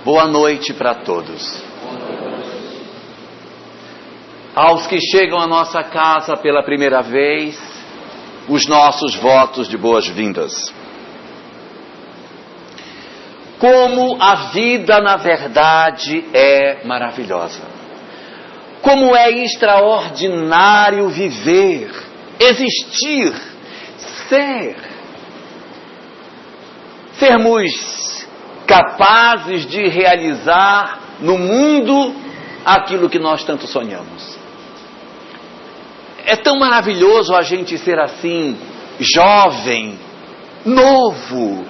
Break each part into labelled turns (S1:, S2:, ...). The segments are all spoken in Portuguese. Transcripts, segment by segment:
S1: Boa noite para todos. Aos que chegam à nossa casa pela primeira vez, os nossos votos de boas-vindas. Como a vida, na verdade, é maravilhosa. Como é extraordinário viver, existir, sermos capazes de realizar no mundo aquilo que nós tanto sonhamos. É tão maravilhoso a gente ser assim, jovem, novo,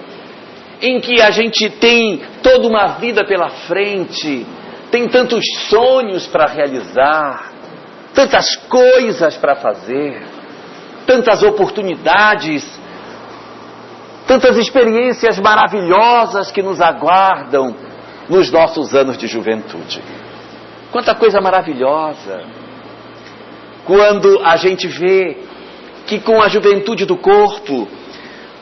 S1: em que a gente tem toda uma vida pela frente, tem tantos sonhos para realizar, tantas coisas para fazer, tantas oportunidades, tantas experiências maravilhosas que nos aguardam nos nossos anos de juventude. Quanta coisa maravilhosa! Quando a gente vê que com a juventude do corpo,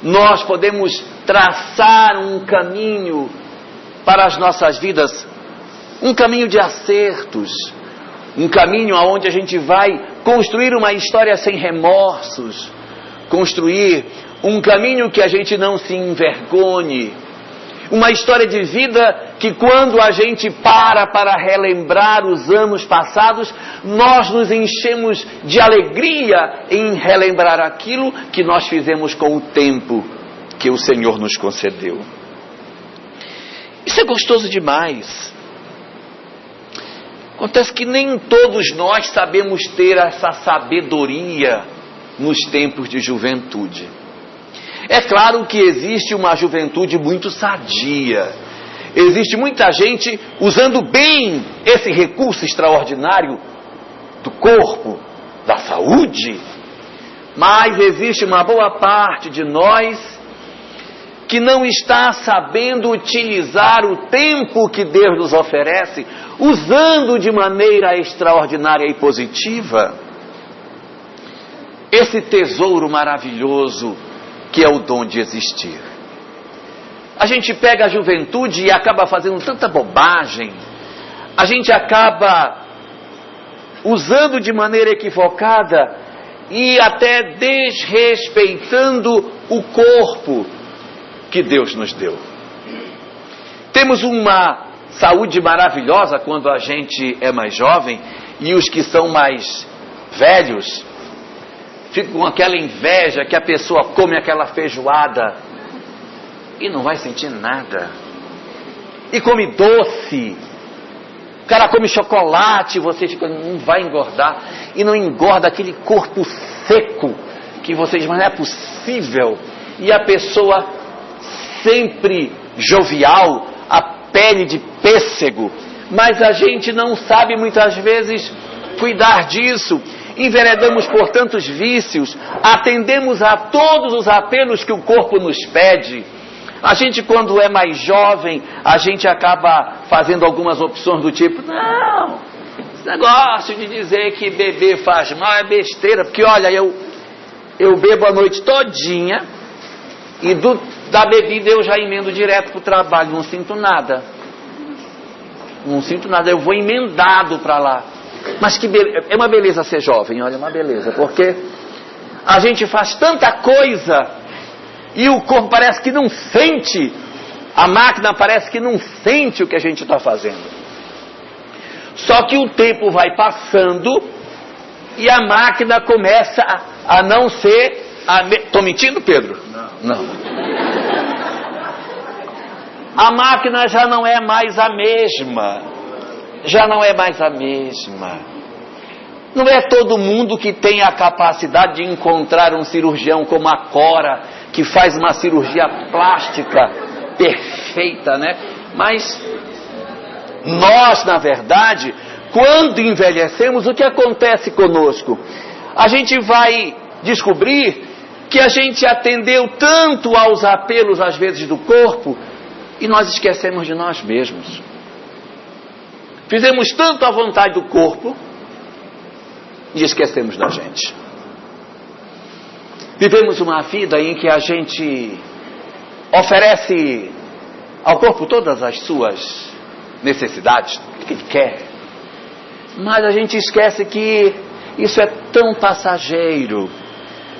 S1: nós podemos traçar um caminho para as nossas vidas, um caminho de acertos, um caminho onde a gente vai construir uma história sem remorsos, construir um caminho que a gente não se envergonhe, uma história de vida que quando a gente para relembrar os anos passados, nós nos enchemos de alegria em relembrar aquilo que nós fizemos com o tempo que o Senhor nos concedeu. Isso é gostoso demais. Acontece que nem todos nós sabemos ter essa sabedoria nos tempos de juventude. É claro que existe uma juventude muito sadia. Existe muita gente usando bem esse recurso extraordinário do corpo, da saúde. Mas existe uma boa parte de nós que não está sabendo utilizar o tempo que Deus nos oferece, usando de maneira extraordinária e positiva esse tesouro maravilhoso que é o dom de existir. A gente pega a juventude e acaba fazendo tanta bobagem, a gente acaba usando de maneira equivocada e até desrespeitando o corpo que Deus nos deu. Temos uma saúde maravilhosa quando a gente é mais jovem, e os que são mais velhos ficam com aquela inveja que a pessoa come aquela feijoada e não vai sentir nada. E come doce. O cara come chocolate, você fica, não vai engordar. E não engorda aquele corpo seco que você diz, mas não é possível. E a pessoa sempre jovial, a pele de pêssego. Mas a gente não sabe muitas vezes cuidar disso. Enveredamos por tantos vícios, atendemos a todos os apelos que o corpo nos pede. A gente, quando é mais jovem, a gente acaba fazendo algumas opções do tipo, não, esse negócio de dizer que beber faz mal é besteira, porque olha, eu bebo a noite todinha e da bebida eu já emendo direto para o trabalho, não sinto nada, eu vou emendado para lá. Mas é uma beleza ser jovem, olha, uma beleza, porque a gente faz tanta coisa e o corpo parece que não sente, a máquina parece que não sente o que a gente está fazendo. Só que o tempo vai passando e a máquina começa a não ser... Estou mentindo, Pedro? Não. A máquina já não é mais a mesma. Não é todo mundo que tem a capacidade de encontrar um cirurgião como a Cora, que faz uma cirurgia plástica perfeita, né? Mas nós, na verdade, quando envelhecemos, o que acontece conosco? A gente vai descobrir que a gente atendeu tanto aos apelos, às vezes, do corpo, e nós esquecemos de nós mesmos. Fizemos tanto a vontade do corpo e esquecemos da gente. Vivemos uma vida em que a gente oferece ao corpo todas as suas necessidades, o que ele quer. Mas a gente esquece que isso é tão passageiro,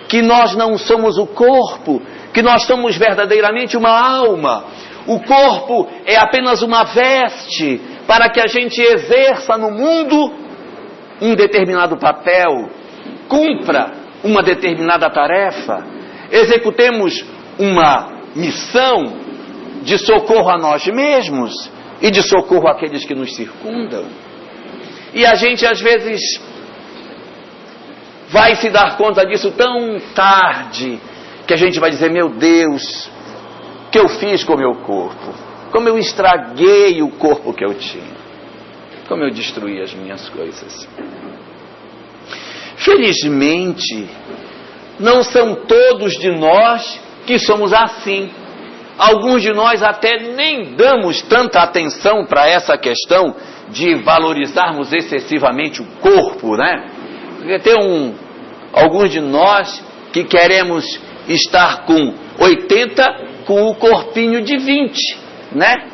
S1: que nós não somos o corpo, que nós somos verdadeiramente uma alma. O corpo é apenas uma veste para que a gente exerça no mundo um determinado papel, cumpra uma determinada tarefa, executemos uma missão de socorro a nós mesmos e de socorro àqueles que nos circundam. E a gente às vezes vai se dar conta disso tão tarde, que a gente vai dizer, meu Deus, o que eu fiz com o meu corpo? Como eu estraguei o corpo que eu tinha? Como eu destruí as minhas coisas? Felizmente, não são todos de nós que somos assim. Alguns de nós até nem damos tanta atenção para essa questão de valorizarmos excessivamente o corpo, né? Porque tem alguns de nós que queremos estar com 80 com o corpinho de 20, né?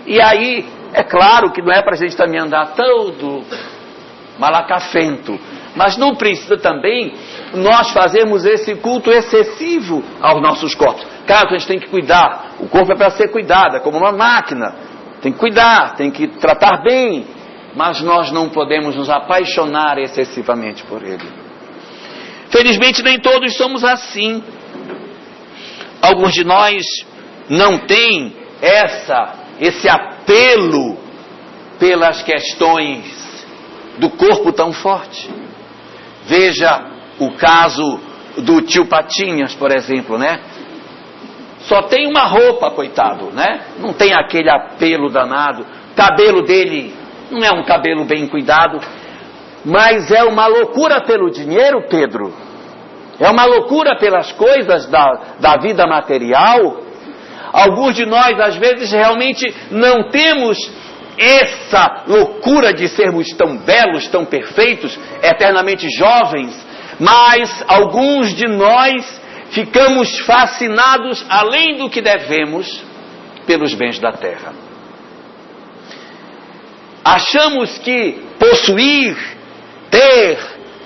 S1: E aí, é claro que não é para a gente também andar todo malacafento, mas não precisa também nós fazermos esse culto excessivo aos nossos corpos. Claro que a gente tem que cuidar, o corpo é para ser cuidado, é como uma máquina, tem que cuidar, tem que tratar bem, mas nós não podemos nos apaixonar excessivamente por ele. Felizmente nem todos somos assim. Alguns de nós não têm esse apelo pelas questões do corpo tão forte. Veja o caso do tio Patinhas, por exemplo, né? Só tem uma roupa, coitado, né? Não tem aquele apelo danado. O cabelo dele não é um cabelo bem cuidado, mas é uma loucura pelo dinheiro, Pedro. É uma loucura pelas coisas da vida material. Alguns de nós, às vezes, realmente não temos essa loucura de sermos tão belos, tão perfeitos, eternamente jovens, mas alguns de nós ficamos fascinados, além do que devemos, pelos bens da terra. Achamos que possuir, ter,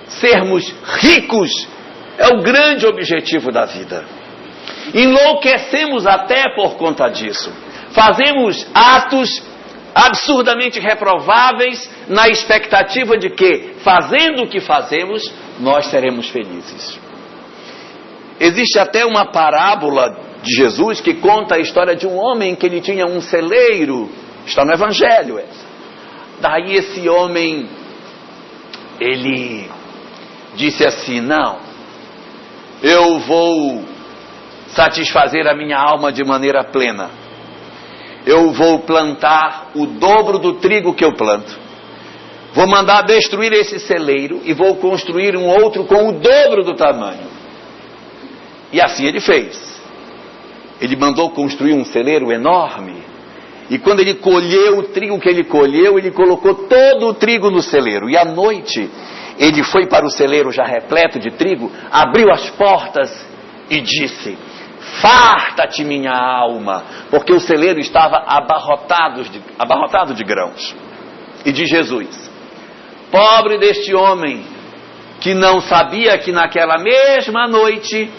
S1: sermos ricos é o grande objetivo da vida. Enlouquecemos até por conta disso. Fazemos atos absurdamente reprováveis na expectativa de que, fazendo o que fazemos, nós seremos felizes. Existe até uma parábola de Jesus que conta a história de um homem que ele tinha um celeiro. Está no Evangelho essa. Daí esse homem, ele disse assim, não, eu vou satisfazer a minha alma de maneira plena. Eu vou plantar o dobro do trigo que eu planto. Vou mandar destruir esse celeiro e vou construir um outro com o dobro do tamanho. E assim ele fez. Ele mandou construir um celeiro enorme. E quando ele colheu o trigo que ele colheu, ele colocou todo o trigo no celeiro. E à noite, ele foi para o celeiro já repleto de trigo, abriu as portas e disse, farta-te minha alma, porque o celeiro estava abarrotado de grãos. E diz Jesus, pobre deste homem, que não sabia que naquela mesma noite,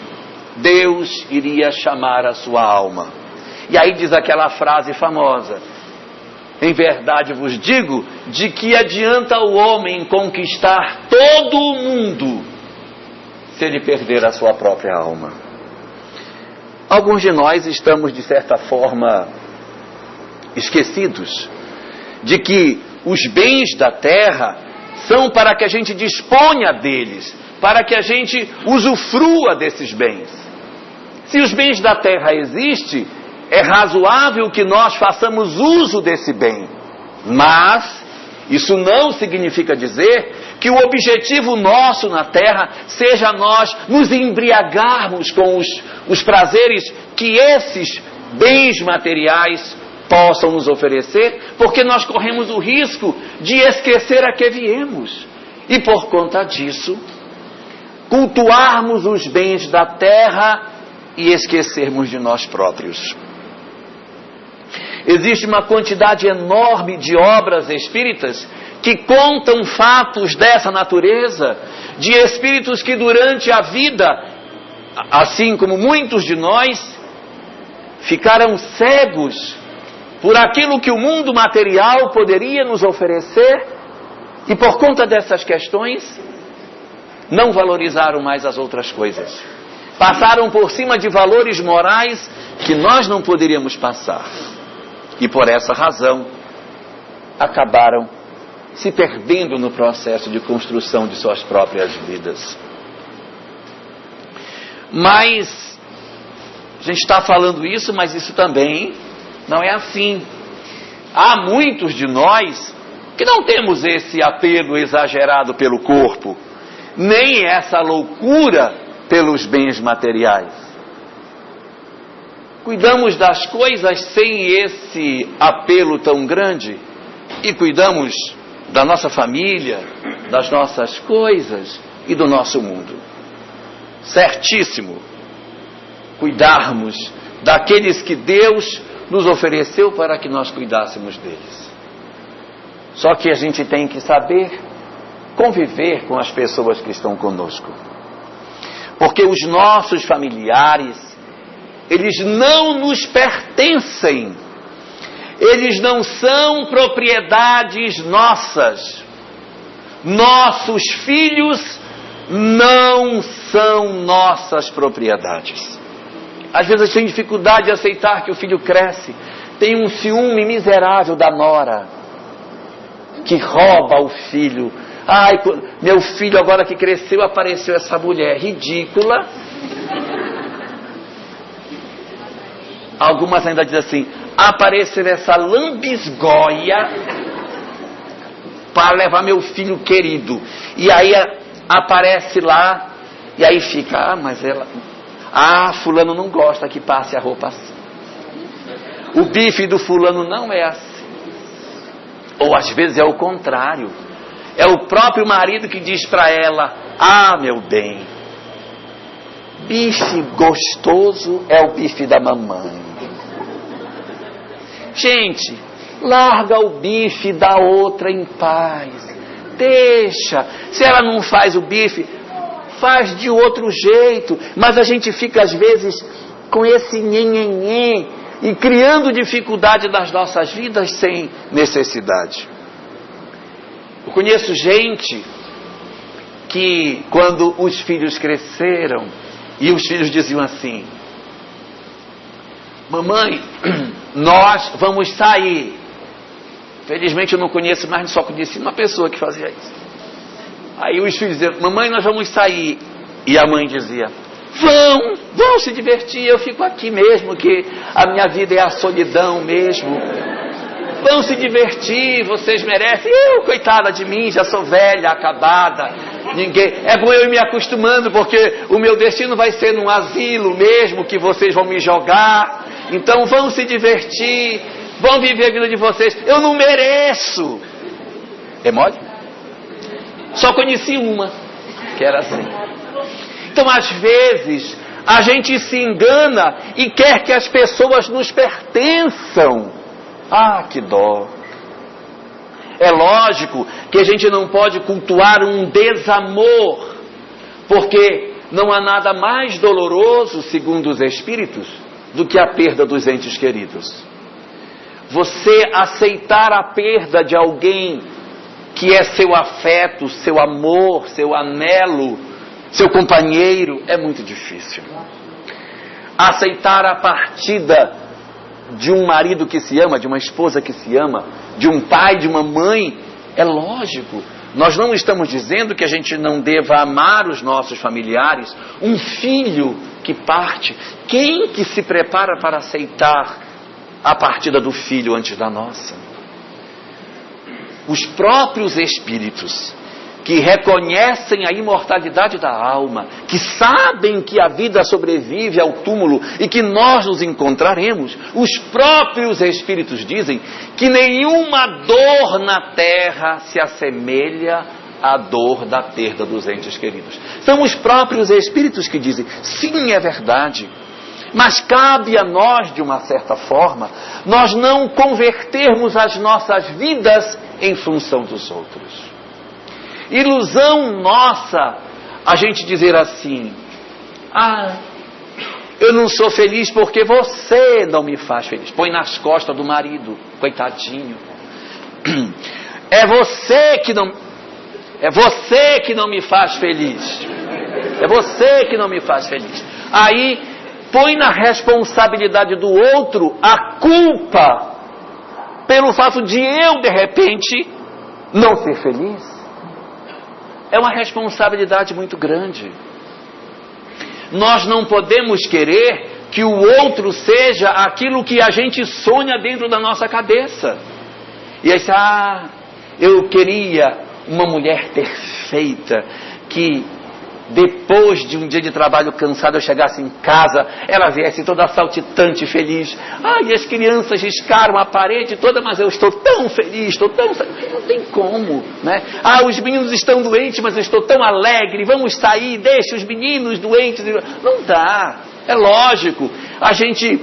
S1: Deus iria chamar a sua alma. E aí diz aquela frase famosa, em verdade vos digo, de que adianta o homem conquistar todo o mundo, se ele perder a sua própria alma. Alguns de nós estamos, de certa forma, esquecidos de que os bens da terra são para que a gente disponha deles, para que a gente usufrua desses bens. Se os bens da terra existem, é razoável que nós façamos uso desse bem. Mas isso não significa dizer que o objetivo nosso na terra seja nós nos embriagarmos com os prazeres que esses bens materiais possam nos oferecer, porque nós corremos o risco de esquecer a que viemos. E por conta disso, cultuarmos os bens da terra e esquecermos de nós próprios. Existe uma quantidade enorme de obras espíritas que contam fatos dessa natureza, de espíritos que durante a vida, assim como muitos de nós, ficaram cegos por aquilo que o mundo material poderia nos oferecer e por conta dessas questões não valorizaram mais as outras coisas. Passaram por cima de valores morais que nós não poderíamos passar. E por essa razão acabaram se perdendo no processo de construção de suas próprias vidas. Mas a gente está falando isso, mas isso também não é assim. Há muitos de nós que não temos esse apego exagerado pelo corpo, nem essa loucura pelos bens materiais. Cuidamos das coisas sem esse apelo tão grande e cuidamos da nossa família, das nossas coisas e do nosso mundo. Certíssimo, cuidarmos daqueles que Deus nos ofereceu para que nós cuidássemos deles. Só que a gente tem que saber conviver com as pessoas que estão conosco. Porque os nossos familiares, eles não nos pertencem. Eles não são propriedades nossas. Nossos filhos não são nossas propriedades. Às vezes a gente tem dificuldade de aceitar que o filho cresce. Tem um ciúme miserável da nora, que rouba o filho. Ai, meu filho agora que cresceu, apareceu essa mulher ridícula. Algumas ainda dizem assim, apareceu essa lambisgoia para levar meu filho querido. E aí aparece lá, e aí fica, mas ela... fulano não gosta que passe a roupa assim. O bife do fulano não é assim. Ou às vezes é o contrário. É o próprio marido que diz para ela, meu bem, bife gostoso é o bife da mamãe. Gente, larga o bife da outra em paz. Deixa. Se ela não faz o bife, faz de outro jeito. Mas a gente fica às vezes com esse nhenhenhen e criando dificuldade nas nossas vidas sem necessidade. Eu conheço gente que quando os filhos cresceram e os filhos diziam assim, mamãe, nós vamos sair. Felizmente eu não conheço mais, só conheci uma pessoa que fazia isso. Aí os filhos diziam, mamãe, nós vamos sair. E a mãe dizia, vão se divertir, eu fico aqui mesmo, que a minha vida é a solidão mesmo. Vão se divertir, vocês merecem. Eu, coitada de mim, já sou velha, acabada. É bom eu ir me acostumando, porque o meu destino vai ser num asilo mesmo, que vocês vão me jogar. Então vão se divertir, vão viver a vida de vocês. Eu não mereço. É mole? Só conheci uma, que era assim. Então às vezes a gente se engana e quer que as pessoas nos pertençam. Que dó. É lógico que a gente não pode cultuar um desamor, porque não há nada mais doloroso, segundo os espíritos, do que a perda dos entes queridos. Você aceitar a perda de alguém que é seu afeto, seu amor, seu anelo, seu companheiro, é muito difícil. Aceitar a partida de um marido que se ama, de uma esposa que se ama, de um pai, de uma mãe, é lógico. Nós não estamos dizendo que a gente não deva amar os nossos familiares. Um filho que parte, quem que se prepara para aceitar a partida do filho antes da nossa? Os próprios espíritos que reconhecem a imortalidade da alma, que sabem que a vida sobrevive ao túmulo e que nós nos encontraremos, os próprios espíritos dizem que nenhuma dor na terra se assemelha à dor da perda dos entes queridos. São os próprios espíritos que dizem, sim, é verdade. Mas cabe a nós, de uma certa forma, nós não convertermos as nossas vidas em função dos outros. Ilusão nossa a gente dizer assim: eu não sou feliz porque você não me faz feliz. Põe nas costas do marido, coitadinho. É você que não me faz feliz. É você que não me faz feliz. Aí põe na responsabilidade do outro a culpa pelo fato de eu, de repente, não ser feliz. É uma responsabilidade muito grande. Nós não podemos querer que o outro seja aquilo que a gente sonha dentro da nossa cabeça. E aí, eu queria uma mulher perfeita, que depois de um dia de trabalho cansado eu chegasse em casa, ela viesse toda saltitante, feliz. E as crianças riscaram a parede toda, mas eu estou tão feliz, não tem como, né? Os meninos estão doentes, mas eu estou tão alegre, vamos sair, deixa os meninos doentes. Não dá, é lógico, a gente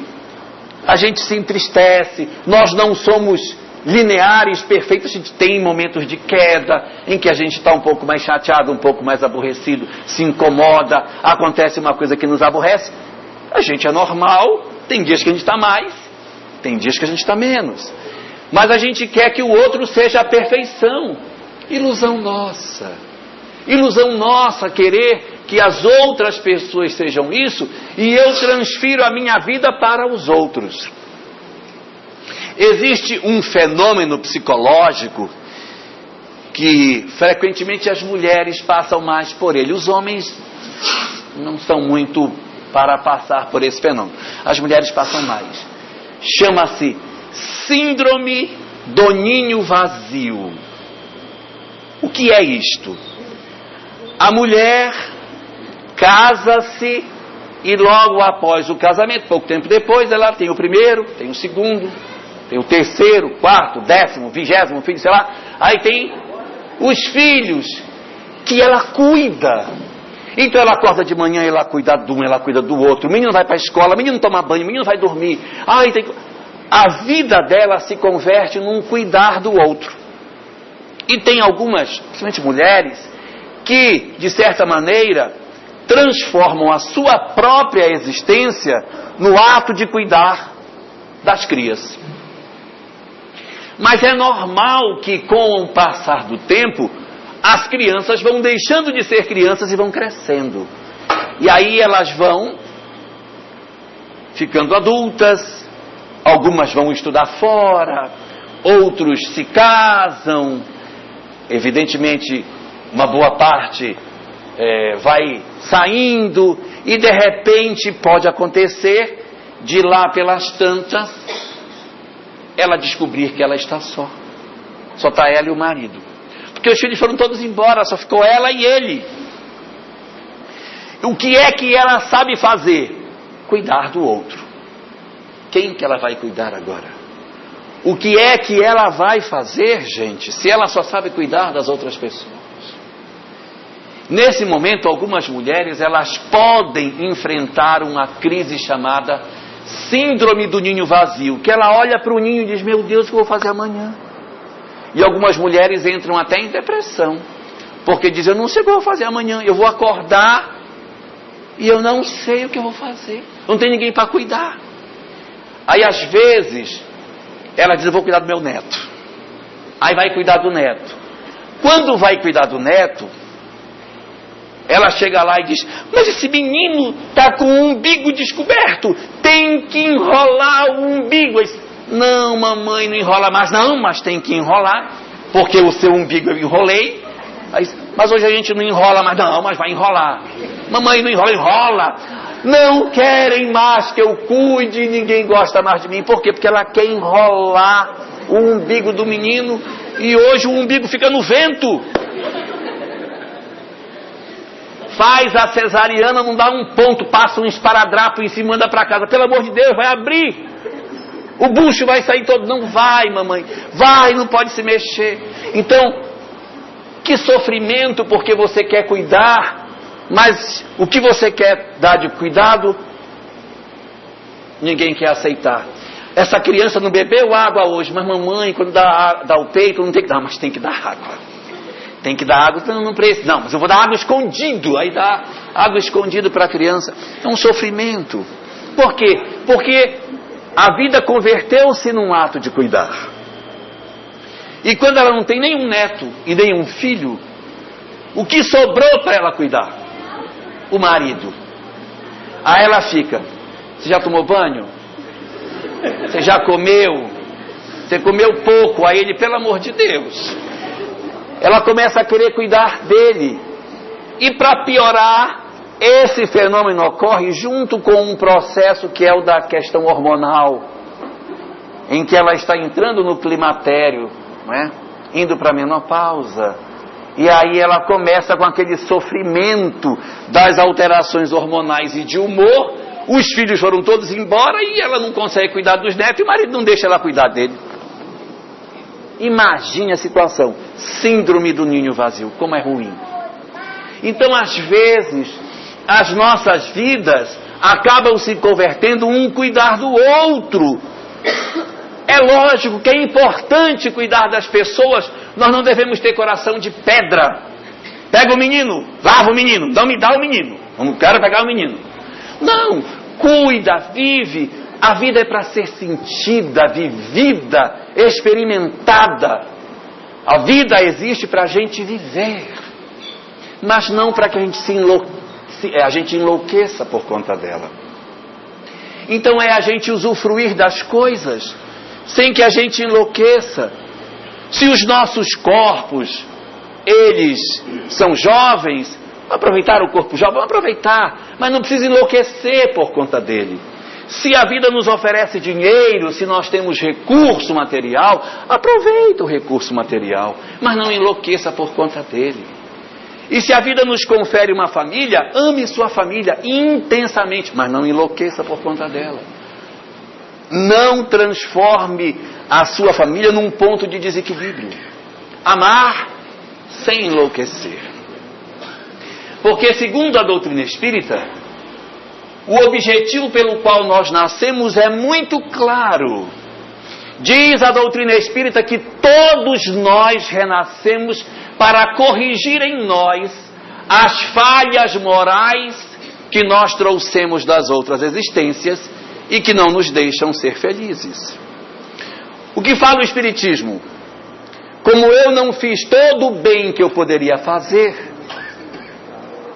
S1: se entristece, nós não somos lineares, perfeitos. A gente tem momentos de queda, em que a gente está um pouco mais chateado, um pouco mais aborrecido, se incomoda, acontece uma coisa que nos aborrece. A gente é normal, tem dias que a gente está mais, tem dias que a gente está menos. Mas a gente quer que o outro seja a perfeição. Ilusão nossa. Ilusão nossa querer que as outras pessoas sejam isso, e eu transfiro a minha vida para os outros. Existe um fenômeno psicológico que frequentemente as mulheres passam mais por ele. Os homens não são muito para passar por esse fenômeno. As mulheres passam mais. Chama-se síndrome do ninho vazio. O que é isto? A mulher casa-se e logo após o casamento, pouco tempo depois, ela tem o primeiro, tem o segundo, tem o terceiro, quarto, 10º, 20º filho, sei lá. Aí tem os filhos que ela cuida. Então ela acorda de manhã, ela cuida de um, ela cuida do outro. O menino vai para a escola, o menino toma banho, o menino vai dormir. A vida dela se converte num cuidar do outro. E tem algumas, principalmente mulheres, que, de certa maneira, transformam a sua própria existência no ato de cuidar das crias. Mas é normal que, com o passar do tempo, as crianças vão deixando de ser crianças e vão crescendo. E aí elas vão ficando adultas, algumas vão estudar fora, outros se casam, evidentemente uma boa parte vai saindo, e de repente pode acontecer de lá pelas tantas ela descobrir que ela está só está ela e o marido, porque os filhos foram todos embora, só ficou ela e ele. O que é que ela sabe fazer? Cuidar do outro. Quem que ela vai cuidar agora? O que é que ela vai fazer, gente, se ela só sabe cuidar das outras pessoas? Nesse momento, algumas mulheres, elas podem enfrentar uma crise chamada síndrome do ninho vazio, que ela olha para o ninho e diz: meu Deus, o que eu vou fazer amanhã? E algumas mulheres entram até em depressão, porque dizem: eu não sei o que eu vou fazer amanhã, eu vou acordar e eu não sei o que eu vou fazer, não tem ninguém para cuidar. Aí às vezes ela diz: eu vou cuidar do meu neto. Aí vai cuidar do neto. Quando vai cuidar do neto, ela chega lá e diz: mas esse menino está com o umbigo descoberto, tem que enrolar o umbigo. Não, mamãe, não enrola mais. Não, mas tem que enrolar, porque o seu umbigo eu enrolei. Mas hoje a gente não enrola mais. Não, mas vai enrolar. Mamãe, não enrola, enrola. Não querem mais que eu cuide, ninguém gosta mais de mim. Por quê? Porque ela quer enrolar o umbigo do menino, e hoje o umbigo fica no vento. Faz a cesariana, não dá um ponto, passa um esparadrapo em cima, manda para casa. Pelo amor de Deus, vai abrir. O bucho vai sair todo. Não vai, mamãe. Vai, não pode se mexer. Então, que sofrimento, porque você quer cuidar, mas o que você quer dar de cuidado ninguém quer aceitar. Essa criança não bebeu água hoje, mas mamãe, quando dá o peito, não tem que dar, mas tem que dar água. Tem que dar água, não precisa. Não, mas eu vou dar água escondido. Aí dá água escondido para a criança. É um sofrimento. Por quê? Porque a vida converteu-se num ato de cuidar. E quando ela não tem nenhum neto e nenhum filho, o que sobrou para ela cuidar? O marido. Aí ela fica: você já tomou banho? Você já comeu? Você comeu pouco? Aí ele, pelo amor de Deus. Ela começa a querer cuidar dele. E para piorar, esse fenômeno ocorre junto com um processo que é o da questão hormonal, em que ela está entrando no climatério, não é? Indo para a menopausa. E aí ela começa com aquele sofrimento das alterações hormonais e de humor. Os filhos foram todos embora e ela não consegue cuidar dos netos e o marido não deixa ela cuidar dele. Imagine a situação. Síndrome do ninho vazio. Como é ruim. Então, às vezes, as nossas vidas acabam se convertendo um cuidar do outro. É lógico que é importante cuidar das pessoas. Nós não devemos ter coração de pedra. Pega o menino, lava o menino, não me dá o menino. Eu não quero pegar o menino. Não, cuida, vive. A vida é para ser sentida, vivida, experimentada. A vida existe para a gente viver, mas não para que a gente enlouqueça por conta dela. Então é a gente usufruir das coisas sem que a gente enlouqueça. Se os nossos corpos, eles são jovens, aproveitar o corpo jovem, vamos aproveitar, mas não precisa enlouquecer por conta dele. Se a vida nos oferece dinheiro, se nós temos recurso material, aproveita o recurso material, mas não enlouqueça por conta dele. E se a vida nos confere uma família, ame sua família intensamente, mas não enlouqueça por conta dela. Não transforme a sua família num ponto de desequilíbrio. Amar sem enlouquecer. Porque, segundo a doutrina espírita, o objetivo pelo qual nós nascemos é muito claro. Diz a doutrina espírita que todos nós renascemos para corrigir em nós as falhas morais que nós trouxemos das outras existências e que não nos deixam ser felizes. O que fala o Espiritismo? Como eu não fiz todo o bem que eu poderia fazer,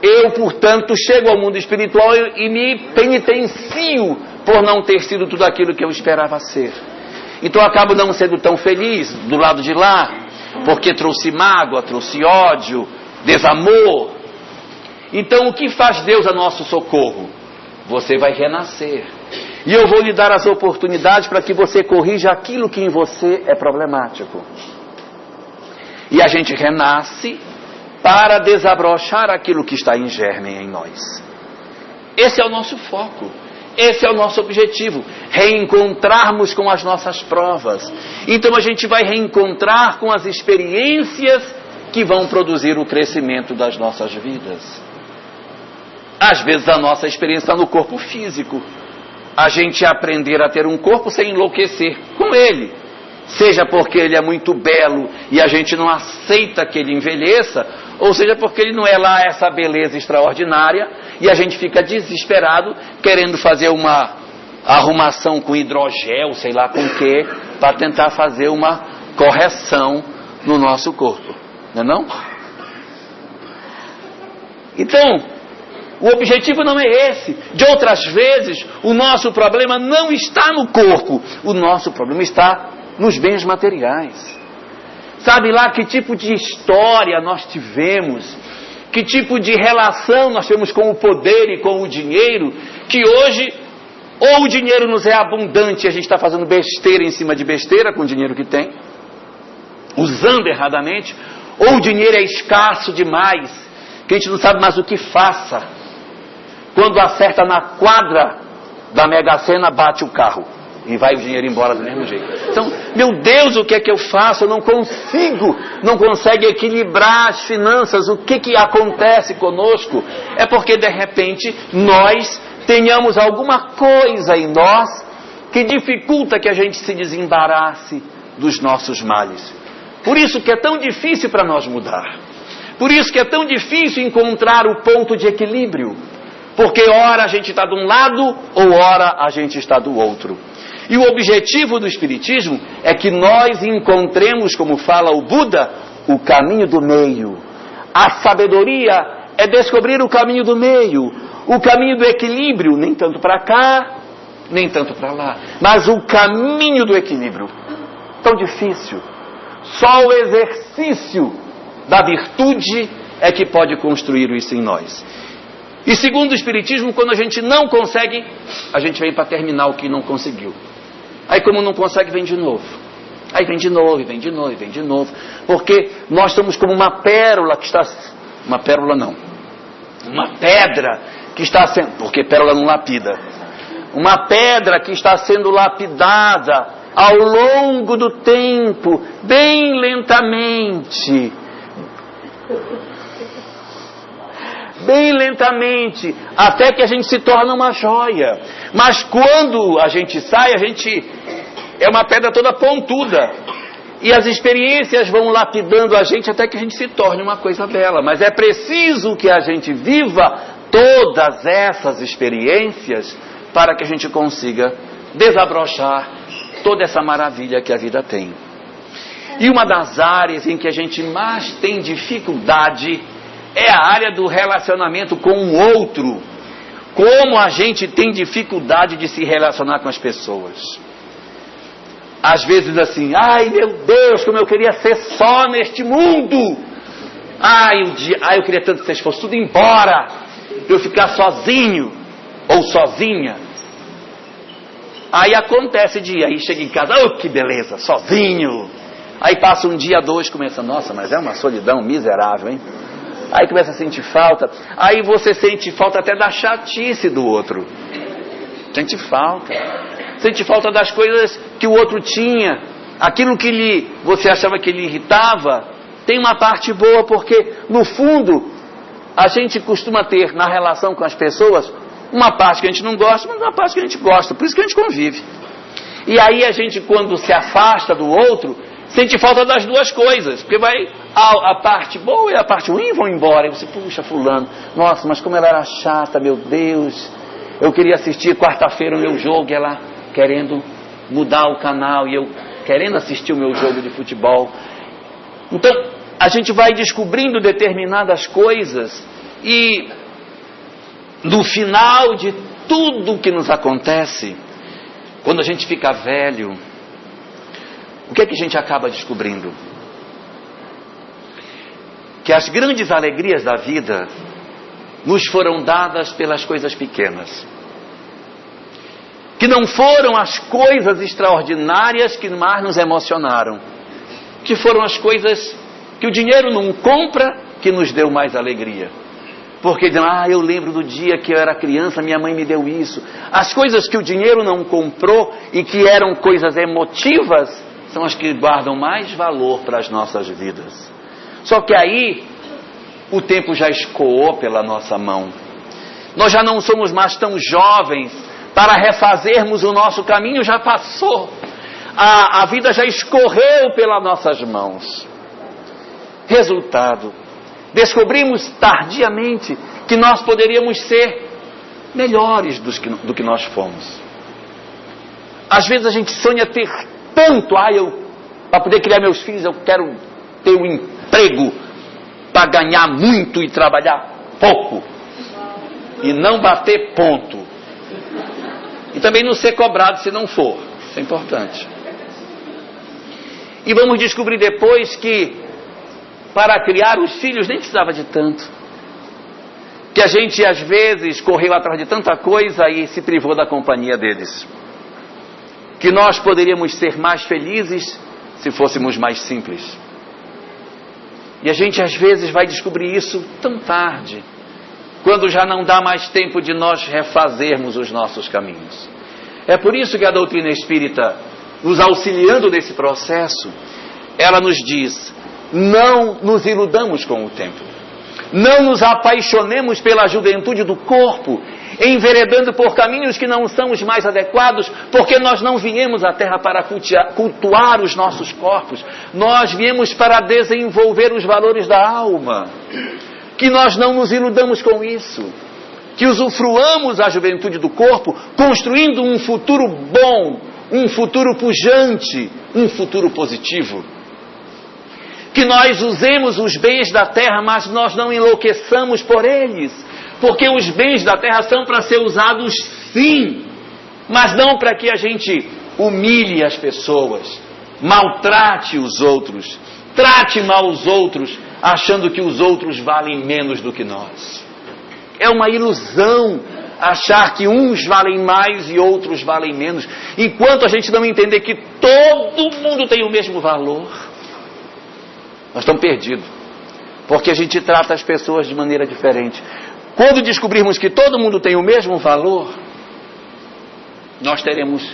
S1: eu, portanto, chego ao mundo espiritual e me penitencio por não ter sido tudo aquilo que eu esperava ser. Então eu acabo não sendo tão feliz do lado de lá, porque trouxe mágoa, trouxe ódio, desamor. Então o que faz Deus a nosso socorro? Você vai renascer. E eu vou lhe dar as oportunidades para que você corrija aquilo que em você é problemático. E a gente renasce para desabrochar aquilo que está em germe em nós. Esse é o nosso foco. Esse é o nosso objetivo. Reencontrarmos com as nossas provas. Então a gente vai reencontrar com as experiências que vão produzir o crescimento das nossas vidas. Às vezes a nossa experiência está no corpo físico. A gente aprender a ter um corpo sem enlouquecer com ele. Seja porque ele é muito belo e a gente não aceita que ele envelheça, ou seja porque ele não é lá essa beleza extraordinária e a gente fica desesperado querendo fazer uma arrumação com hidrogel, sei lá com o que, para tentar fazer uma correção no nosso corpo. Não é não? Então, o objetivo não é esse. De outras vezes, o nosso problema não está no corpo. O nosso problema está nos bens materiais. Sabe lá que tipo de história nós tivemos, que tipo de relação nós temos com o poder e com o dinheiro, que hoje ou o dinheiro nos é abundante e a gente está fazendo besteira em cima de besteira com o dinheiro que tem, usando erradamente, ou o dinheiro é escasso demais, que a gente não sabe mais o que faça. Quando acerta na quadra da Mega Sena, bate o carro. E vai o dinheiro embora do mesmo jeito. Então, meu Deus, o que é que eu faço? Eu não consegue equilibrar as finanças. O que acontece conosco? É porque, de repente, nós tenhamos alguma coisa em nós que dificulta que a gente se desembarace dos nossos males. Por isso que é tão difícil para nós mudar. Por isso que é tão difícil encontrar o ponto de equilíbrio. Porque ora a gente está de um lado, ou ora a gente está do outro. E o objetivo do Espiritismo é que nós encontremos, como fala o Buda, o caminho do meio. A sabedoria é descobrir o caminho do meio, o caminho do equilíbrio, nem tanto para cá, nem tanto para lá, mas o caminho do equilíbrio. Tão difícil. Só o exercício da virtude é que pode construir isso em nós. E segundo o Espiritismo, quando a gente não consegue, a gente vem para terminar o que não conseguiu. Aí como não consegue, vem de novo. Aí vem de novo, vem de novo, vem de novo. Porque nós estamos como uma pérola que está... Uma pérola não. Uma pedra que está sendo... Porque pérola não lapida. Uma pedra que está sendo lapidada ao longo do tempo, bem lentamente. Bem lentamente, até que a gente se torna uma joia. Mas quando a gente sai, a gente é uma pedra toda pontuda. E as experiências vão lapidando a gente até que a gente se torne uma coisa bela. Mas é preciso que a gente viva todas essas experiências para que a gente consiga desabrochar toda essa maravilha que a vida tem. E uma das áreas em que a gente mais tem dificuldade é a área do relacionamento com o outro. Como a gente tem dificuldade de se relacionar com as pessoas. Às vezes assim, ai meu Deus, como eu queria ser só neste mundo. Eu queria tanto que vocês fossem tudo embora, eu ficar sozinho ou sozinha. Aí acontece dia, aí chega em casa, oh que beleza, sozinho. Aí passa um dia, dois, começa, nossa, mas é uma solidão miserável, hein? Aí começa a sentir falta. Aí você sente falta até da chatice do outro. Sente falta. Sente falta das coisas que o outro tinha. Aquilo que você achava que lhe irritava, tem uma parte boa, porque no fundo a gente costuma ter na relação com as pessoas uma parte que a gente não gosta, mas uma parte que a gente gosta. Por isso que a gente convive. E aí a gente, quando se afasta do outro, sente falta das duas coisas, porque vai a parte boa e a parte ruim vão embora. E você, puxa, fulano, nossa, mas como ela era chata, meu Deus. Eu queria assistir quarta-feira o meu jogo e ela querendo mudar o canal e eu querendo assistir o meu jogo de futebol. Então, a gente vai descobrindo determinadas coisas e no final de tudo que nos acontece, quando a gente fica velho, o que é que a gente acaba descobrindo? Que as grandes alegrias da vida nos foram dadas pelas coisas pequenas. Que não foram as coisas extraordinárias que mais nos emocionaram. Que foram as coisas que o dinheiro não compra que nos deu mais alegria. Porque dizem, eu lembro do dia que eu era criança, minha mãe me deu isso. As coisas que o dinheiro não comprou e que eram coisas emotivas são as que guardam mais valor para as nossas vidas. Só que aí o tempo já escoou pela nossa mão. Nós já não somos mais tão jovens para refazermos o nosso caminho, já passou. A vida já escorreu pelas nossas mãos. Resultado, descobrimos tardiamente que nós poderíamos ser melhores do que nós fomos. Às vezes a gente sonha ter tanto, para poder criar meus filhos, eu quero ter um emprego para ganhar muito e trabalhar pouco. E não bater ponto. E também não ser cobrado se não for. Isso é importante. E vamos descobrir depois que para criar os filhos nem precisava de tanto. Que a gente às vezes correu atrás de tanta coisa e se privou da companhia deles. Que nós poderíamos ser mais felizes se fôssemos mais simples. E a gente às vezes vai descobrir isso tão tarde, quando já não dá mais tempo de nós refazermos os nossos caminhos. É por isso que a doutrina espírita, nos auxiliando nesse processo, ela nos diz, não nos iludamos com o tempo. Não nos apaixonemos pela juventude do corpo enveredando por caminhos que não são os mais adequados, porque nós não viemos à Terra para cultuar os nossos corpos, nós viemos para desenvolver os valores da alma. Que nós não nos iludamos com isso, que usufruamos a juventude do corpo, construindo um futuro bom, um futuro pujante, um futuro positivo. Que nós usemos os bens da terra, mas nós não enlouqueçamos por eles, porque os bens da terra são para ser usados sim, mas não para que a gente humilhe as pessoas, maltrate os outros, trate mal os outros, achando que os outros valem menos do que nós. É uma ilusão achar que uns valem mais e outros valem menos, enquanto a gente não entender que todo mundo tem o mesmo valor. Nós estamos perdidos, porque a gente trata as pessoas de maneira diferente. Quando descobrirmos que todo mundo tem o mesmo valor, nós teremos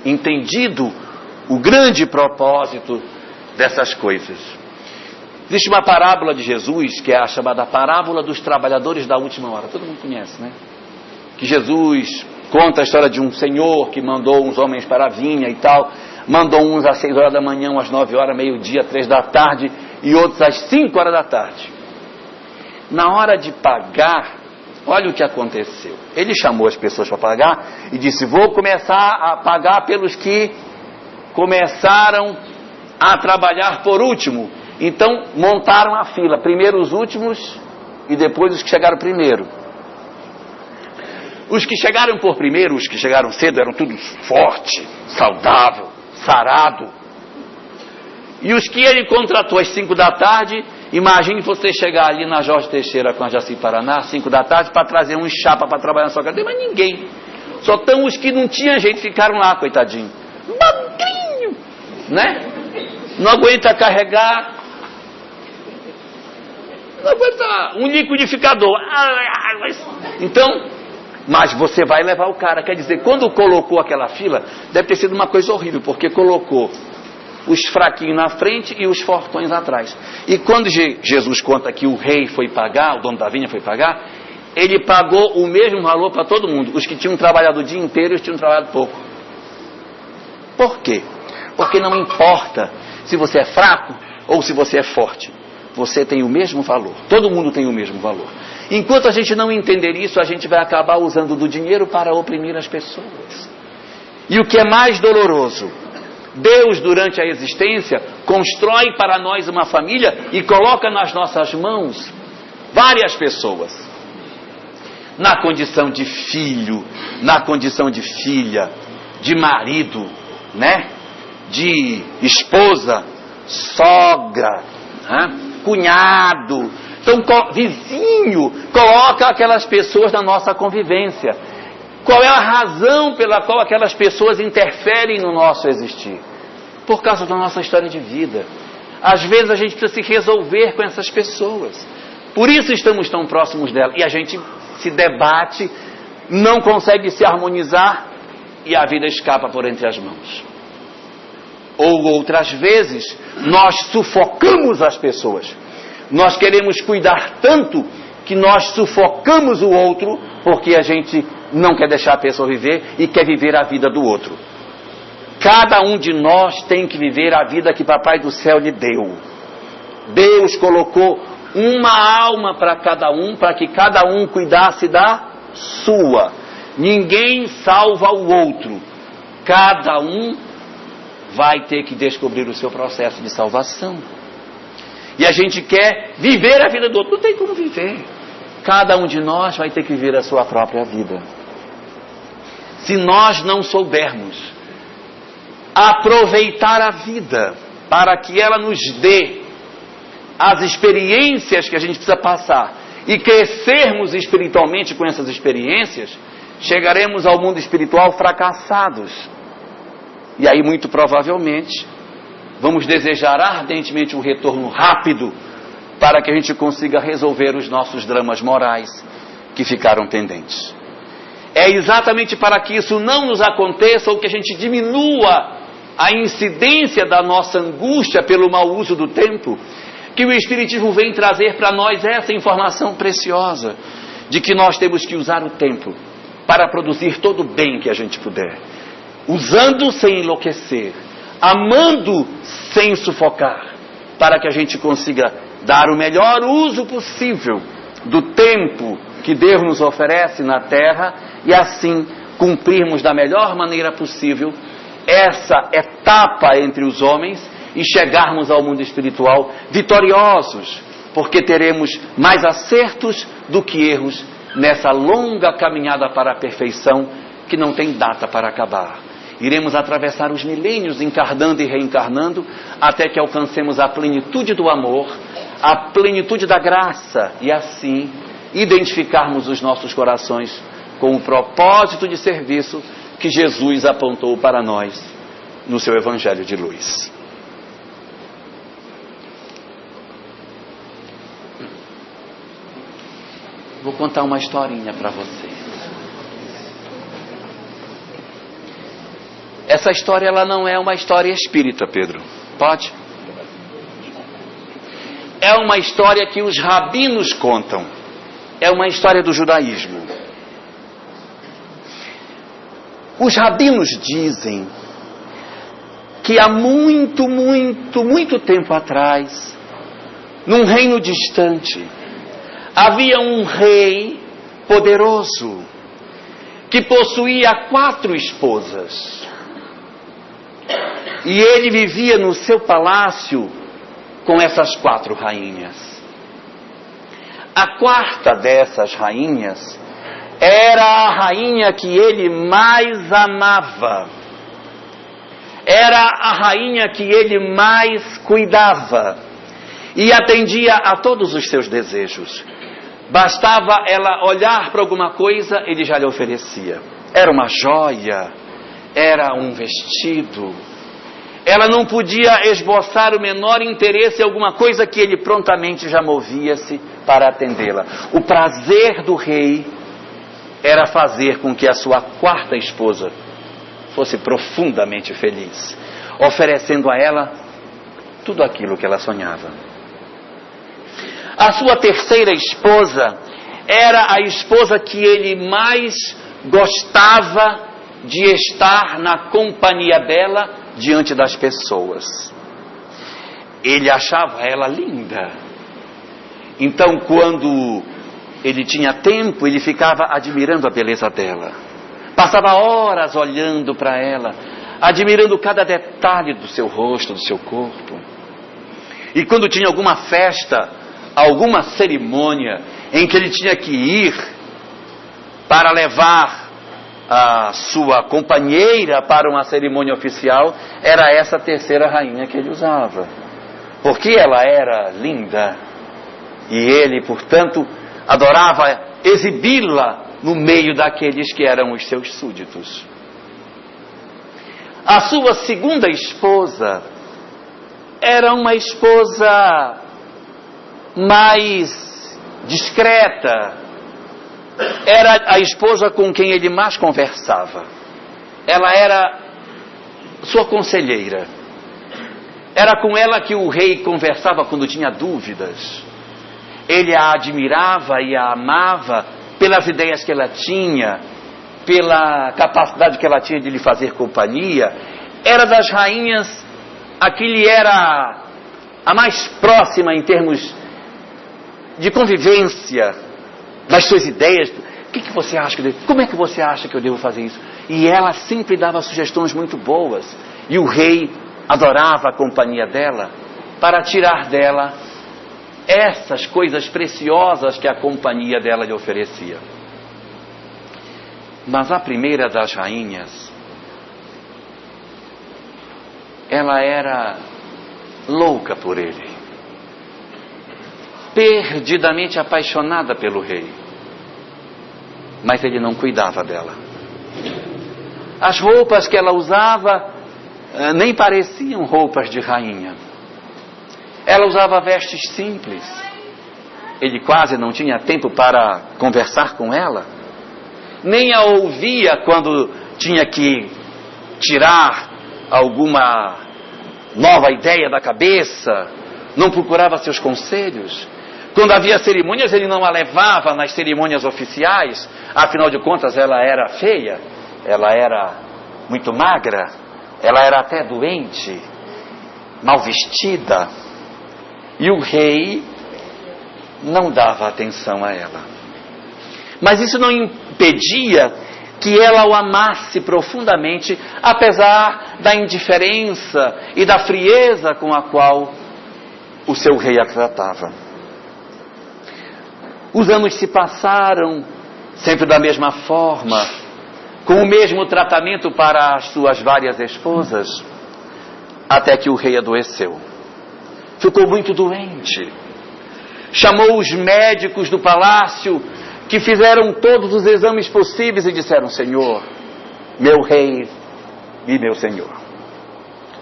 S1: entendido o grande propósito dessas coisas. Existe uma parábola de Jesus, que é a chamada parábola dos trabalhadores da última hora. Todo mundo conhece, né? Que Jesus conta a história de um senhor que mandou uns homens para a vinha e tal. Mandou uns às 6 horas da manhã, às 9 horas, meio-dia, 3 da tarde, e outros às 5 horas da tarde. Na hora de pagar, olha o que aconteceu. Ele chamou as pessoas para pagar e disse: vou começar a pagar pelos que começaram a trabalhar por último. Então montaram a fila, primeiro os últimos e depois os que chegaram primeiro. Os que chegaram por primeiro, os que chegaram cedo, eram todos forte, saudável, sarado. E os que ele contratou às 5 da tarde, imagine você chegar ali na Jorge Teixeira com a Jaci Paraná, às 5 da tarde, para trazer um chapa para trabalhar na sua casa. Não tem mais ninguém. Só estão os que não tinham jeito, ficaram lá, coitadinho. Magrinho, né? Não aguenta carregar. Não aguenta um liquidificador. Então, mas você vai levar o cara. Quer dizer, quando colocou aquela fila, deve ter sido uma coisa horrível, porque colocou os fraquinhos na frente e os fortões atrás. E quando Jesus conta que o rei foi pagar, o dono da vinha foi pagar, ele pagou o mesmo valor para todo mundo. Os que tinham trabalhado o dia inteiro e os que tinham trabalhado pouco. Por quê? Porque não importa se você é fraco ou se você é forte. Você tem o mesmo valor. Todo mundo tem o mesmo valor. Enquanto a gente não entender isso, a gente vai acabar usando do dinheiro para oprimir as pessoas. E o que é mais doloroso, Deus, durante a existência, constrói para nós uma família e coloca nas nossas mãos várias pessoas. Na condição de filho, na condição de filha, de marido, né? De esposa, sogra, né? Cunhado, então vizinho, coloca aquelas pessoas na nossa convivência. Qual é a razão pela qual aquelas pessoas interferem no nosso existir? Por causa da nossa história de vida. Às vezes a gente precisa se resolver com essas pessoas. Por isso estamos tão próximos delas. E a gente se debate, não consegue se harmonizar e a vida escapa por entre as mãos. Ou outras vezes, nós sufocamos as pessoas. Nós queremos cuidar tanto que nós sufocamos o outro porque a gente não quer deixar a pessoa viver e quer viver a vida do outro. Cada um de nós tem que viver a vida que Papai do Céu lhe deu. Deus colocou uma alma para cada um, para que cada um cuidasse da sua. Ninguém salva o outro. Cada um vai ter que descobrir o seu processo de salvação. E a gente quer viver a vida do outro. Não tem como viver. Cada um de nós vai ter que viver a sua própria vida. Se nós não soubermos aproveitar a vida para que ela nos dê as experiências que a gente precisa passar e crescermos espiritualmente com essas experiências, chegaremos ao mundo espiritual fracassados. E aí, muito provavelmente, vamos desejar ardentemente um retorno rápido para que a gente consiga resolver os nossos dramas morais que ficaram pendentes. É exatamente para que isso não nos aconteça ou que a gente diminua a incidência da nossa angústia pelo mau uso do tempo, que o Espiritismo vem trazer para nós essa informação preciosa de que nós temos que usar o tempo para produzir todo o bem que a gente puder, usando sem enlouquecer, amando sem sufocar, para que a gente consiga dar o melhor uso possível do tempo que Deus nos oferece na terra e assim cumprirmos da melhor maneira possível essa etapa entre os homens e chegarmos ao mundo espiritual vitoriosos, porque teremos mais acertos do que erros nessa longa caminhada para a perfeição que não tem data para acabar. Iremos atravessar os milênios encarnando e reencarnando até que alcancemos a plenitude do amor, a plenitude da graça e assim identificarmos os nossos corações com o propósito de serviço que Jesus apontou para nós no seu Evangelho de luz. Vou contar uma historinha para vocês. Essa história ela não é uma história espírita, Pedro. Pode? É uma história que os rabinos contam. É uma história do judaísmo. Os rabinos dizem que há muito tempo atrás, num reino distante, havia um rei poderoso que possuía 4 esposas. E ele vivia no seu palácio com essas 4 rainhas. A 4ª dessas rainhas era a rainha que ele mais amava. Era a rainha que ele mais cuidava e atendia a todos os seus desejos. Bastava ela olhar para alguma coisa, ele já lhe oferecia. Era uma joia, era um vestido. Ela não podia esboçar o menor interesse em alguma coisa que ele prontamente já movia-se para atendê-la. O prazer do rei era fazer com que a sua 4ª esposa fosse profundamente feliz, oferecendo a ela tudo aquilo que ela sonhava. A sua 3ª esposa era a esposa que ele mais gostava de estar na companhia dela diante das pessoas. Ele achava ela linda. Então, quando ele tinha tempo, ele ficava admirando a beleza dela. Passava horas olhando para ela, admirando cada detalhe do seu rosto, do seu corpo. E quando tinha alguma festa, alguma cerimônia em que ele tinha que ir para levar a sua companheira para uma cerimônia oficial, era essa 3ª rainha que ele usava. Porque ela era linda e ele, portanto, adorava exibi-la no meio daqueles que eram os seus súditos. A sua 2ª esposa era uma esposa mais discreta. Era a esposa com quem ele mais conversava. Ela era sua conselheira. Era com ela que o rei conversava quando tinha dúvidas. Ele a admirava e a amava pelas ideias que ela tinha, pela capacidade que ela tinha de lhe fazer companhia. Era das rainhas a que lhe era a mais próxima em termos de convivência, das suas ideias. O que você acha que eu devo? Como é que você acha que eu devo fazer isso? E ela sempre dava sugestões muito boas. E o rei adorava a companhia dela para tirar dela essas coisas preciosas que a companhia dela lhe oferecia. Mas a primeira das rainhas, ela era louca por ele, perdidamente apaixonada pelo rei, mas ele não cuidava dela. As roupas que ela usava nem pareciam roupas de rainha. Ela usava vestes simples. Ele quase não tinha tempo para conversar com ela, nem a ouvia quando tinha que tirar alguma nova ideia da cabeça, não procurava seus conselhos. Quando havia cerimônias, ele não a levava nas cerimônias oficiais. Afinal de contas, ela era feia, ela era muito magra, ela era até doente, mal vestida. E o rei não dava atenção a ela. Mas isso não impedia que ela o amasse profundamente, apesar da indiferença e da frieza com a qual o seu rei a tratava. Os anos se passaram, sempre da mesma forma, com o mesmo tratamento para as suas várias esposas, até que o rei adoeceu. Ficou muito doente. Chamou os médicos do palácio, que fizeram todos os exames possíveis e disseram: Senhor, meu rei e meu senhor,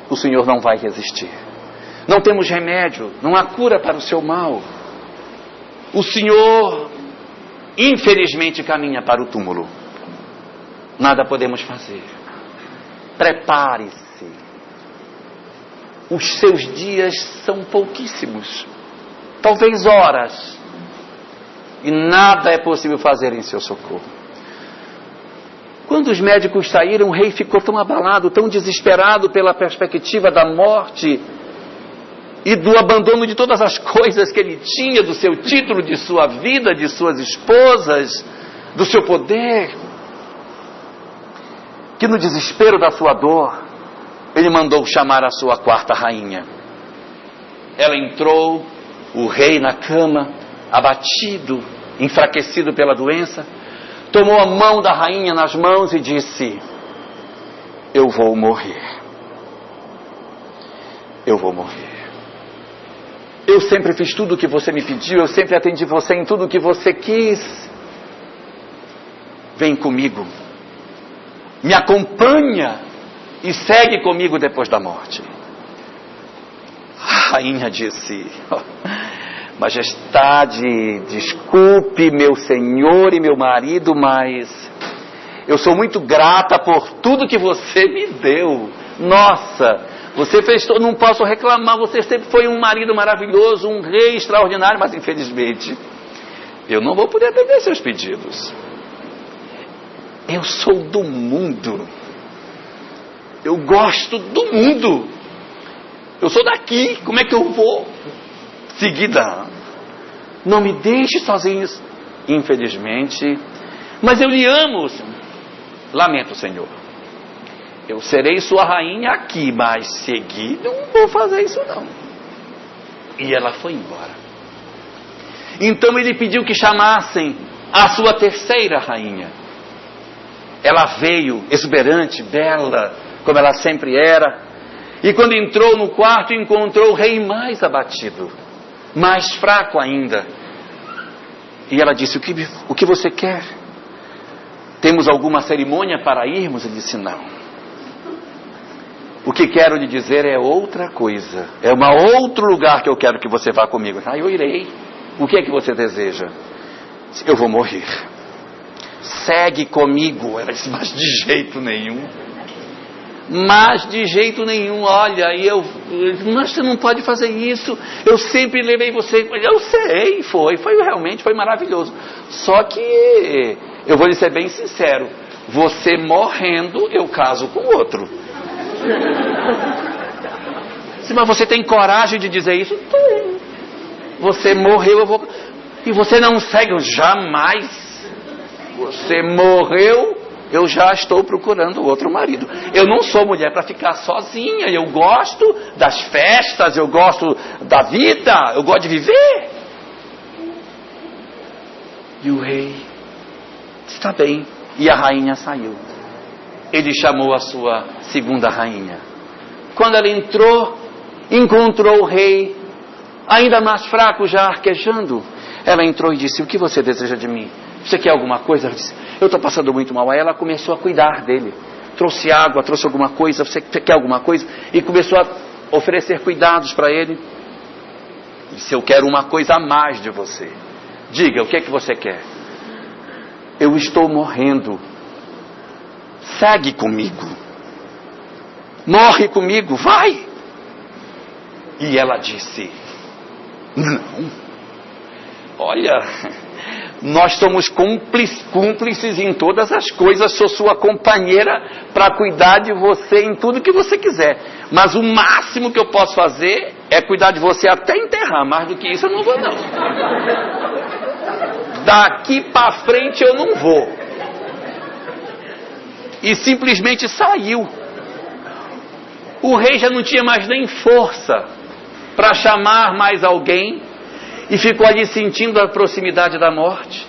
S1: o senhor não vai resistir. Não temos remédio, não há cura para o seu mal. O senhor, infelizmente, caminha para o túmulo. Nada podemos fazer. Prepare-se. Os seus dias são pouquíssimos, talvez horas, e nada é possível fazer em seu socorro. Quando os médicos saíram, o rei ficou tão abalado, tão desesperado pela perspectiva da morte e do abandono de todas as coisas que ele tinha, do seu título, de sua vida, de suas esposas, do seu poder, que no desespero da sua dor, ele mandou chamar a sua quarta rainha. Ela entrou, o rei na cama, abatido, enfraquecido pela doença, tomou a mão da rainha nas mãos e disse: eu vou morrer. Eu vou morrer. Eu sempre fiz tudo o que você me pediu, eu sempre atendi você em tudo o que você quis. Vem comigo, me acompanha e segue comigo depois da morte. A rainha disse: Majestade, desculpe meu senhor e meu marido, mas eu sou muito grata por tudo que você me deu. Nossa, você fez tudo, não posso reclamar, você sempre foi um marido maravilhoso, um rei extraordinário, mas infelizmente eu não vou poder atender seus pedidos. Eu sou do mundo. Eu gosto do mundo. Eu sou daqui. Como é que eu vou seguir? Não me deixe sozinho. Infelizmente. Mas eu lhe amo. Lamento, Senhor. Eu serei sua rainha aqui, mas seguir não vou fazer isso não. E ela foi embora. Então ele pediu que chamassem a sua terceira rainha. Ela veio, exuberante, bela, como ela sempre era. E quando entrou no quarto, encontrou o rei mais abatido, mais fraco ainda. E ela disse: o que você quer? Temos alguma cerimônia para irmos? Ele disse: não. O que quero lhe dizer é outra coisa. É outro lugar que eu quero que você vá comigo. Ah, eu irei. O que é que você deseja? Eu vou morrer. Segue comigo. Ela disse: mas de jeito nenhum. Mas de jeito nenhum. Olha, mas você não pode fazer isso. Eu sempre levei você. Eu sei, realmente foi maravilhoso. Só que eu vou lhe ser bem sincero. Você morrendo, eu caso com outro. Mas você tem coragem de dizer isso? Tem. Você morreu, eu vou. E você não segue? Jamais. Você morreu, eu já estou procurando outro marido. Eu não sou mulher para ficar sozinha. Eu gosto das festas, eu gosto da vida, eu gosto de viver. E o rei: está bem. E a rainha saiu. Ele chamou a sua segunda rainha. Quando ela entrou, encontrou o rei ainda mais fraco, já arquejando. Ela entrou e disse: o que você deseja de mim? Você quer alguma coisa? Ela disse: eu estou passando muito mal. Aí ela começou a cuidar dele. Trouxe água, trouxe alguma coisa. Você quer alguma coisa? E começou a oferecer cuidados para ele. Disse: eu quero uma coisa a mais de você. Diga, o que é que você quer? Eu estou morrendo. Segue comigo. Morre comigo, vai. E ela disse: não. olha, nós somos cúmplices em todas as coisas, sou sua companheira para cuidar de você em tudo que você quiser. Mas o máximo que eu posso fazer é cuidar de você até enterrar, mais do que isso eu não vou não. Daqui para frente eu não vou. E simplesmente saiu. O rei já não tinha mais nem força para chamar mais alguém e ficou ali sentindo a proximidade da morte,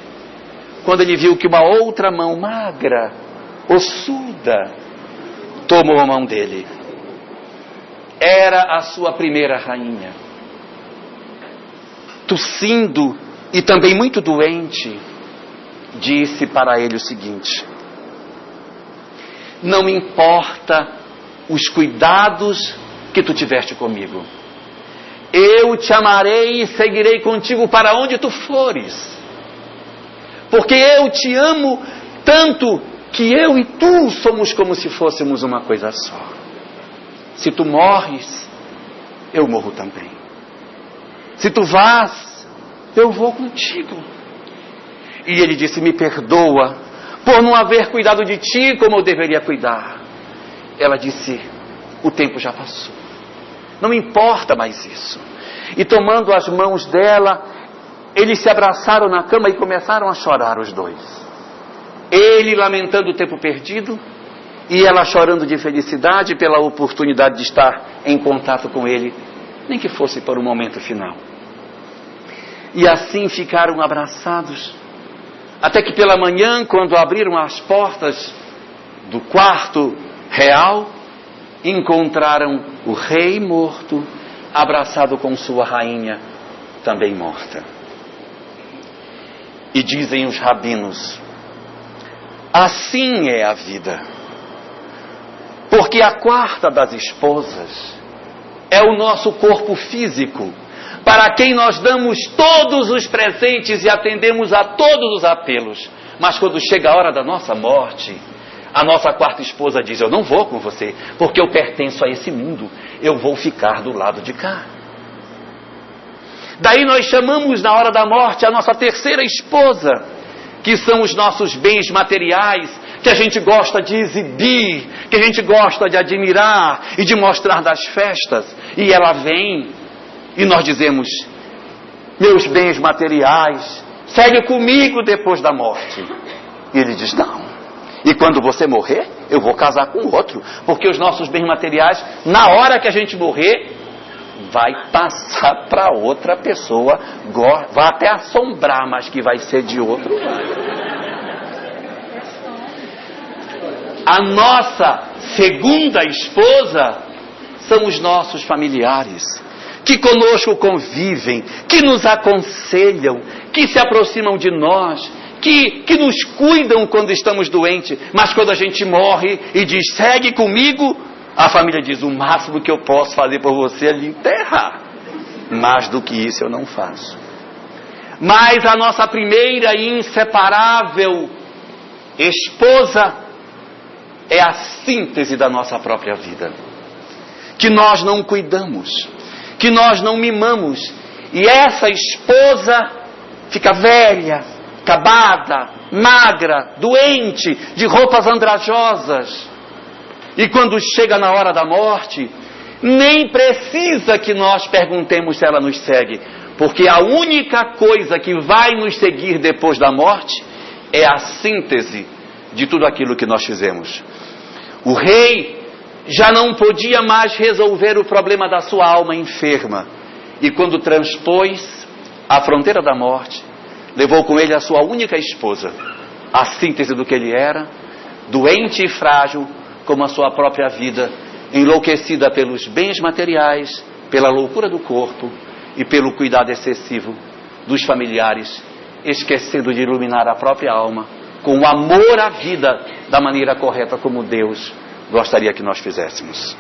S1: quando ele viu que uma outra mão magra, ossuda, tomou a mão dele. Era a sua primeira rainha. Tossindo e também muito doente, disse para ele o seguinte: não me importa os cuidados que tu tiveste comigo. Eu te amarei e seguirei contigo para onde tu fores. Porque eu te amo tanto que eu e tu somos como se fôssemos uma coisa só. Se tu morres, eu morro também. Se tu vás, eu vou contigo. E ele disse: me perdoa por não haver cuidado de ti como eu deveria cuidar. Ela disse: o tempo já passou. Não me importa mais isso. E tomando as mãos dela, eles se abraçaram na cama e começaram a chorar os dois. Ele lamentando o tempo perdido e ela chorando de felicidade pela oportunidade de estar em contato com ele, nem que fosse por um momento final. E assim ficaram abraçados, até que pela manhã, quando abriram as portas do quarto real, encontraram o rei morto, abraçado com sua rainha, também morta. E dizem os rabinos: assim é a vida. Porque a quarta das esposas é o nosso corpo físico, para quem nós damos todos os presentes e atendemos a todos os apelos. Mas quando chega a hora da nossa morte, a nossa quarta esposa diz: eu não vou com você, porque eu pertenço a esse mundo, eu vou ficar do lado de cá. Daí nós chamamos na hora da morte a nossa terceira esposa, que são os nossos bens materiais, que a gente gosta de exibir, que a gente gosta de admirar e de mostrar das festas. E ela vem e nós dizemos: meus bens materiais, segue comigo depois da morte. E ele diz: não. E quando você morrer, eu vou casar com outro. Porque os nossos bens materiais, na hora que a gente morrer, vai passar para outra pessoa. Vai até assombrar, mas que vai ser de outro. A nossa segunda esposa são os nossos familiares, que conosco convivem, que nos aconselham, que se aproximam de nós, que nos cuidam quando estamos doentes. Mas quando a gente morre e diz: segue comigo, a família diz: o máximo que eu posso fazer por você é lhe enterrar. Mais do que isso eu não faço. Mas a nossa primeira e inseparável esposa é a síntese da nossa própria vida, que nós não cuidamos, que nós não mimamos. E essa esposa fica velha, acabada, magra, doente, de roupas andrajosas. E quando chega na hora da morte, nem precisa que nós perguntemos se ela nos segue, porque a única coisa que vai nos seguir depois da morte é a síntese de tudo aquilo que nós fizemos. O rei já não podia mais resolver o problema da sua alma enferma, e quando transpôs a fronteira da morte, levou com ele a sua única esposa, a síntese do que ele era, doente e frágil como a sua própria vida, enlouquecida pelos bens materiais, pela loucura do corpo e pelo cuidado excessivo dos familiares, esquecendo de iluminar a própria alma com o amor à vida da maneira correta como Deus gostaria que nós fizéssemos.